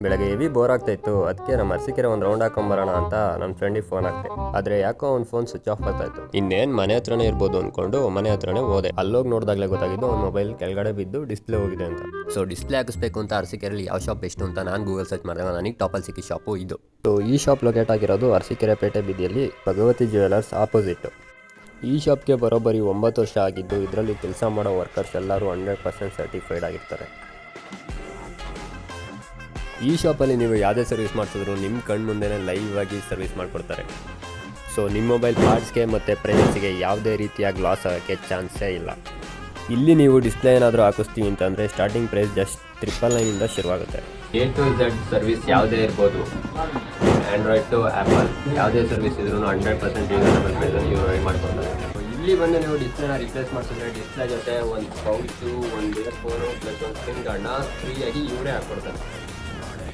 ಬೆಳಗ್ಗೆ heavy bore ಆಗ್ತಾ ಇತ್ತು. ಅದಕ್ಕೆ ನಮ್ಮ ಅರಸೀಕೆರೆ ಒಂದು ರೌಂಡ್ ಹಾಕೊಂಬರೋಣ ಅಂತ ನನ್ನ ಫ್ರೆಂಡಿಗೆ ಫೋನ್ ಹಾಕ್ತೆ. ಆದರೆ ಯಾಕೋ ಅವ್ನ ಫೋನ್ ಸ್ವಿಚ್ ಆಫ್ ಆಗ್ತಾ ಇತ್ತು. ಇನ್ನೇನು ಮನೆ ಹತ್ರನೇ ಇರ್ಬೋದು ಅಂದ್ಕೊಂಡು ಮನೆ ಹತ್ರನೇ ಹೋದೆ. ಅಲ್ಲೋಗಿ ನೋಡಿದಾಗಲೇ ಗೊತ್ತಾಗಿದ್ದು ಅವ್ನ ಮೊಬೈಲ್ ಕೆಳಗಡೆ ಬಿದ್ದು ಡಿಸ್ಪ್ಲೇ ಹೋಗಿದೆ ಅಂತ. ಸೊ ಡಿಸ್ಪ್ಲೇ ಹಾಕಿಸ್ಬೇಕು ಅಂತ ಅರಸೀಕೆರೆಯಲ್ಲಿ ಯಾವ ಶಾಪ್ ಎಷ್ಟು ಅಂತ ನಾನು ಗೂಗಲ್ ಸರ್ಚ್ ಮಾಡಿದಾಗ ನನಗೆ ಟಾಪಲ್ಲಿ ಸಿಕ್ಕಿ ಶಾಪು ಇದು. ಸೊ ಈ ಶಾಪ್ ಲೊಕೇಟ್ ಆಗಿರೋದು ಅರಸೀಕೆರೆ ಪೇಟೆ ಬೀದಿಯಲ್ಲಿ ಭಗವತಿ ಜ್ಯುವೆಲರ್ಸ್ ಆಪೋಸಿಟ್. ಈ ಶಾಪ್ಗೆ ಬರೋಬ್ಬರಿ 9 ವರ್ಷ ಆಗಿದ್ದು ಇದರಲ್ಲಿ ಕೆಲಸ ಮಾಡೋ ವರ್ಕರ್ಸ್ ಎಲ್ಲರೂ 100% ಸರ್ಟಿಫೈಡ್ ಆಗಿರ್ತಾರೆ. ಈ ಶಾಪಲ್ಲಿ ನೀವು ಯಾವುದೇ ಸರ್ವಿಸ್ ಮಾಡಿಸಿದ್ರು ನಿಮ್ಮ ಕಣ್ಣು ಮುಂದೆನೇ ಲೈವ್ ಆಗಿ ಸರ್ವಿಸ್ ಮಾಡಿಕೊಡ್ತಾರೆ. ಸೊ ನಿಮ್ಮ ಮೊಬೈಲ್ ಪಾರ್ಟ್ಸ್ಗೆ ಮತ್ತು ಪ್ರೈವಸಿಗೆ ಯಾವುದೇ ರೀತಿಯಾಗಿ ಲಾಸ್ ಆಗೋಕ್ಕೆ ಚಾನ್ಸೇ ಇಲ್ಲ. ಇಲ್ಲಿ ನೀವು ಡಿಸ್ಪ್ಲೇ ಏನಾದರೂ ಹಾಕಿಸ್ತೀವಿ ಅಂತಂದರೆ ಸ್ಟಾರ್ಟಿಂಗ್ ಪ್ರೈಸ್ ಜಸ್ಟ್ 999 ಶುರುವಾಗುತ್ತೆ. A to Z ಸರ್ವಿಸ್ ಯಾವುದೇ ಇರ್ಬೋದು, ಆ್ಯಂಡ್ರಾಯ್ಡ್ ಟು ಆ್ಯಪಲ್ ಯಾವುದೇ ಸರ್ವಿಸ್ ಇದ್ರೂ 100% ರೀಸನಬಲ್ ಪ್ರೈಸಲ್ಲಿ ಇವರು ರೆಡಿ ಮಾಡ್ಕೊಡ್ತಾರೆ. ಇಲ್ಲಿ ಬಂದು ನೀವು ಡಿಸ್ಪ್ಲೇನ ರಿಪ್ಲೇಸ್ ಮಾಡಿಸಿದ್ರೆ ಡಿಸ್ಪ್ಲೇ ಜೊತೆ ಒಂದು ಪೌಚು, ಒಂದು ಇಯರ್ಫೋನು ಪ್ಲಸ್ ಒಂದು ಸ್ಕ್ರೀನ್ ಗಾರ್ಡ್ನ ಫ್ರೀಯಾಗಿ ಇವರೇ ಹಾಕ್ಕೊಡ್ತಾರೆ.